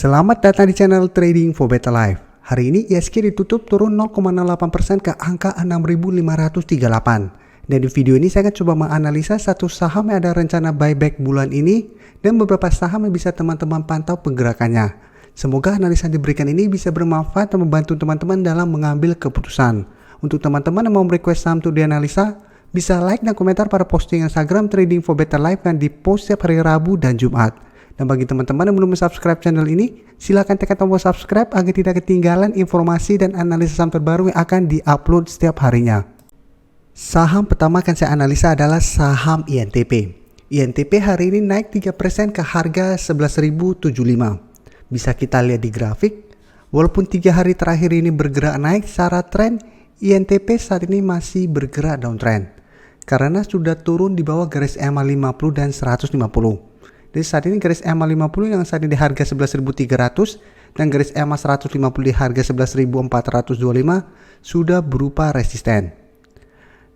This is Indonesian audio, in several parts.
Selamat datang di channel Trading for Better Life. Hari ini ISG ditutup turun 0,08% ke angka 6.538. Dan di video ini saya akan coba menganalisa satu saham yang ada rencana buyback bulan ini dan beberapa saham yang bisa teman-teman pantau pergerakannya. Semoga analisa yang diberikan ini bisa bermanfaat dan membantu teman-teman dalam mengambil keputusan. Untuk teman-teman yang mau request saham untuk dianalisa, bisa like dan komentar pada posting Instagram Trading for Better Life yang di-post setiap hari Rabu dan Jumat. Dan bagi teman-teman yang belum subscribe channel ini, silahkan tekan tombol subscribe agar tidak ketinggalan informasi dan analisis saham terbaru yang akan di-upload setiap harinya. Saham pertama akan saya analisa adalah saham INTP. INTP hari ini naik 3% ke harga 11.075. Bisa kita lihat di grafik, walaupun 3 hari terakhir ini bergerak naik secara tren, INTP saat ini masih bergerak downtrend. Karena sudah turun di bawah garis EMA 50 dan 150. Jadi saat ini garis EMA 50 yang saat ini di harga 11.300 dan garis EMA 150 di harga 11.425 sudah berupa resisten.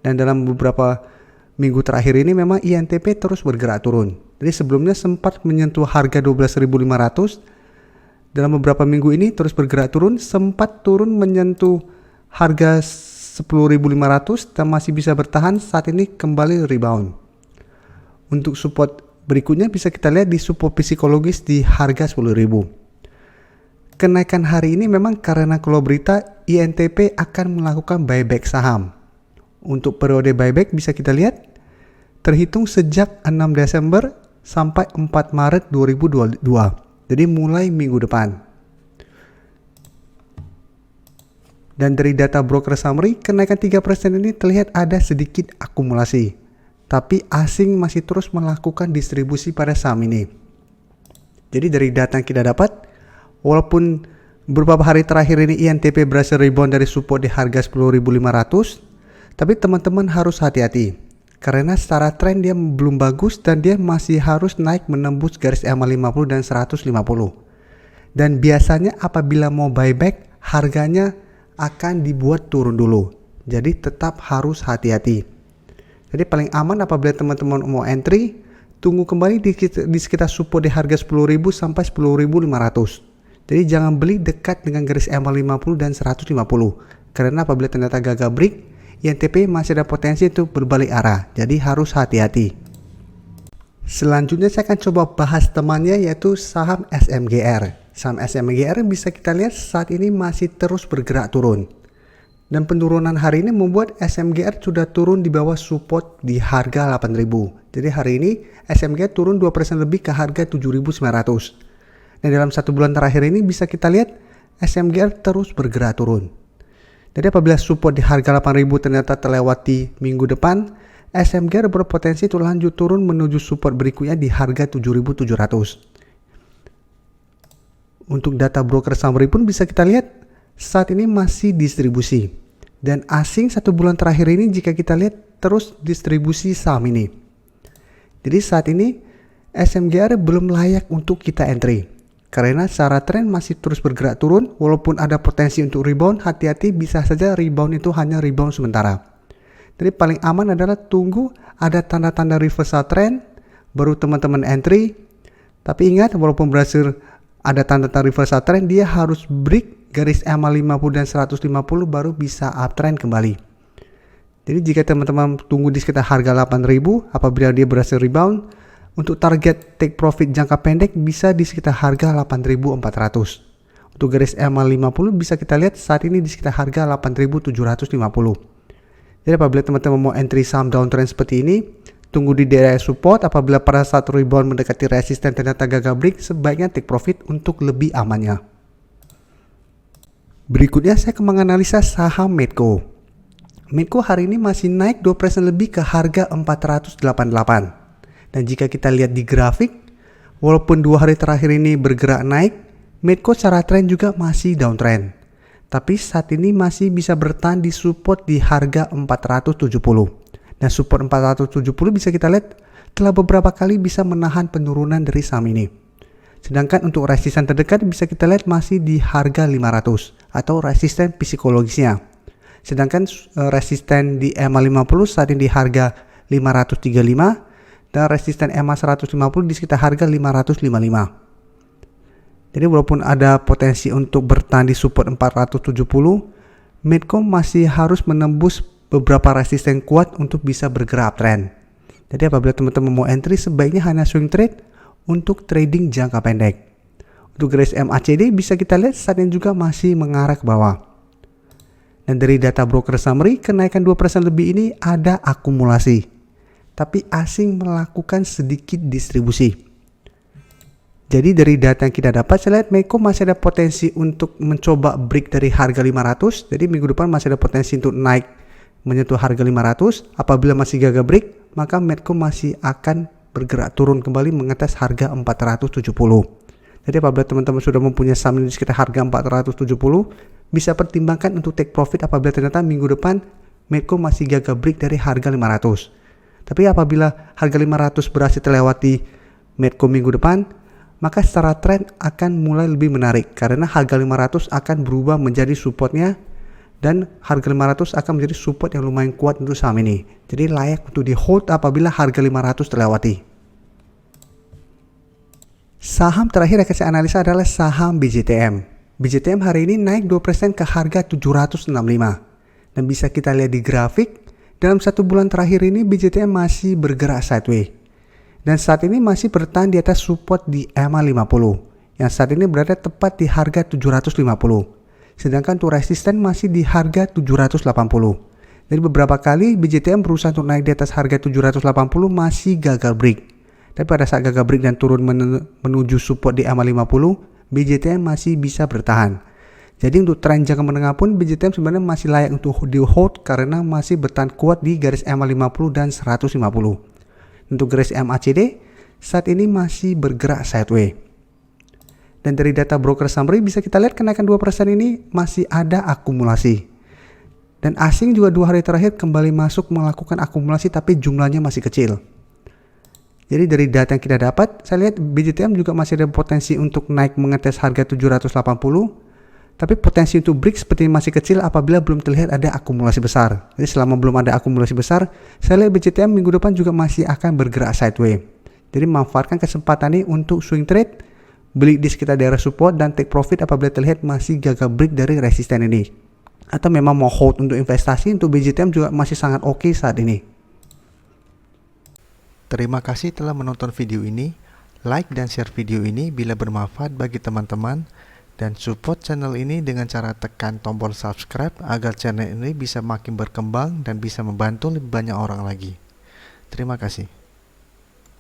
Dan dalam beberapa minggu terakhir ini memang INTP terus bergerak turun. Jadi sebelumnya sempat menyentuh harga 12.500. Dalam beberapa minggu ini terus bergerak turun, sempat turun menyentuh harga 10.500 dan masih bisa bertahan, saat ini kembali rebound. Untuk support berikutnya bisa kita lihat di support psikologis di harga 10.000. Kenaikan hari ini memang karena keluar berita INTP akan melakukan buyback saham. Untuk periode buyback bisa kita lihat terhitung sejak 6 Desember sampai 4 Maret 2022. Jadi mulai minggu depan. Dan dari data broker summary, kenaikan 3% ini terlihat ada sedikit akumulasi. Tapi asing masih terus melakukan distribusi pada saham ini. Jadi dari data yang kita dapat, walaupun beberapa hari terakhir ini INTP berhasil rebound dari support di harga 10.500, tapi teman-teman harus hati-hati. Karena secara tren dia belum bagus dan dia masih harus naik menembus garis EMA 50 dan 150. Dan biasanya apabila mau buyback, harganya akan dibuat turun dulu. Jadi tetap harus hati-hati. Jadi paling aman apabila teman-teman mau entry, tunggu kembali di sekitar support di harga 10.000 sampai 10.500. Jadi jangan beli dekat dengan garis EMA 50 dan 150. Karena apabila ternyata gagal break, INTP masih ada potensi untuk berbalik arah. Jadi harus hati-hati. Selanjutnya saya akan coba bahas temannya, yaitu saham SMGR. Saham SMGR bisa kita lihat saat ini masih terus bergerak turun. Dan penurunan hari ini membuat SMGR sudah turun di bawah support di harga 8.000. Jadi hari ini SMGR turun 2% lebih ke harga 7.900. Dan dalam 1 bulan terakhir ini bisa kita lihat SMGR terus bergerak turun. Jadi apabila support di harga 8.000 ternyata terlewati minggu depan, SMGR berpotensi untuk lanjut turun menuju support berikutnya di harga 7.700. Untuk data broker summary pun bisa kita lihat saat ini masih distribusi, dan asing 1 bulan terakhir ini jika kita lihat terus distribusi saham ini. Jadi saat ini SMGR belum layak untuk kita entry karena secara tren masih terus bergerak turun. Walaupun ada potensi untuk rebound, hati-hati, bisa saja rebound itu hanya rebound sementara. Jadi paling aman adalah tunggu ada tanda-tanda reversal trend baru teman-teman entry. Tapi ingat, walaupun berhasil ada tanda-tanda reversal trend, dia harus break garis EMA 50 dan 150 baru bisa uptrend kembali. Jadi jika teman-teman tunggu di sekitar harga 8.000, apabila dia berhasil rebound, untuk target take profit jangka pendek bisa di sekitar harga 8.400. Untuk garis EMA 50 bisa kita lihat saat ini di sekitar harga 8.750. Jadi apabila teman-teman mau entry saham downtrend seperti ini, tunggu di daerah support. Apabila pada saat rebound mendekati resisten ternyata gagal break, sebaiknya take profit untuk lebih amannya. Berikutnya saya akan menganalisa saham Medco. Medco hari ini masih naik 2% lebih ke harga 488. Dan jika kita lihat di grafik, walaupun 2 hari terakhir ini bergerak naik, Medco secara tren juga masih downtrend. Tapi saat ini masih bisa bertahan di support di harga 470. Dan support 470 bisa kita lihat telah beberapa kali bisa menahan penurunan dari saham ini. Sedangkan untuk resisten terdekat bisa kita lihat masih di harga 500 atau resisten psikologisnya. Sedangkan resisten di EMA 50 saat ini di harga 535 dan resisten EMA 150 di sekitar harga 555. Jadi walaupun ada potensi untuk bertahan di support 470, Medco masih harus menembus beberapa resisten kuat untuk bisa bergerak uptrend. Jadi apabila teman-teman mau entry, sebaiknya hanya swing trade untuk trading jangka pendek. Untuk garis MACD bisa kita lihat saat ini juga masih mengarah ke bawah. Dan dari data broker summary, kenaikan 2% lebih ini ada akumulasi. Tapi asing melakukan sedikit distribusi. Jadi dari data yang kita dapat, saya lihat Medco masih ada potensi untuk mencoba break dari harga 500. Jadi minggu depan masih ada potensi untuk naik menyentuh harga 500. Apabila masih gagal break, maka Medco masih akan bergerak turun kembali mengatas harga 470. Jadi apabila teman-teman sudah mempunyai saham di sekitar harga 470, bisa pertimbangkan untuk take profit apabila ternyata minggu depan Medco masih gagal break dari harga 500. Tapi apabila harga 500 berhasil terlewati Medco minggu depan, maka secara tren akan mulai lebih menarik karena harga 500 akan berubah menjadi supportnya dan harga 500 akan menjadi support yang lumayan kuat untuk saham ini. Jadi layak untuk di hold apabila harga 500 terlewati. Saham terakhir yang saya analisa adalah saham BJTM. BJTM hari ini naik 2% ke harga 765. Dan bisa kita lihat di grafik, dalam 1 bulan terakhir ini BJTM masih bergerak sideways. Dan saat ini masih bertahan di atas support di EMA 50 yang saat ini berada tepat di harga 750. Sedangkan untuk resisten masih di harga 780. Jadi beberapa kali BJTM berusaha untuk naik di atas harga 780 masih gagal break. Tapi pada saat gagal break dan turun menuju support di EMA 50, BJTM masih bisa bertahan. Jadi untuk tren jangka menengah pun BJTM sebenarnya masih layak untuk di hold karena masih bertahan kuat di garis EMA 50 dan 150. Untuk garis MACD saat ini masih bergerak sideways. Dan dari data broker summary bisa kita lihat kenaikan 2% ini masih ada akumulasi. Dan asing juga 2 hari terakhir kembali masuk melakukan akumulasi tapi jumlahnya masih kecil. Jadi dari data yang kita dapat, saya lihat BJTM juga masih ada potensi untuk naik mengetes harga 780. Tapi potensi untuk break seperti masih kecil apabila belum terlihat ada akumulasi besar. Jadi selama belum ada akumulasi besar, saya lihat BJTM minggu depan juga masih akan bergerak sideways. Jadi manfaatkan kesempatan ini untuk swing trade, beli di sekitar daerah support dan take profit apabila terlihat masih gagal break dari resisten ini. Atau memang mau hold untuk investasi, untuk BJTM juga masih sangat oke saat ini. Terima kasih telah menonton video ini. Like dan share video ini bila bermanfaat bagi teman-teman. Dan support channel ini dengan cara tekan tombol subscribe agar channel ini bisa makin berkembang dan bisa membantu lebih banyak orang lagi. Terima kasih.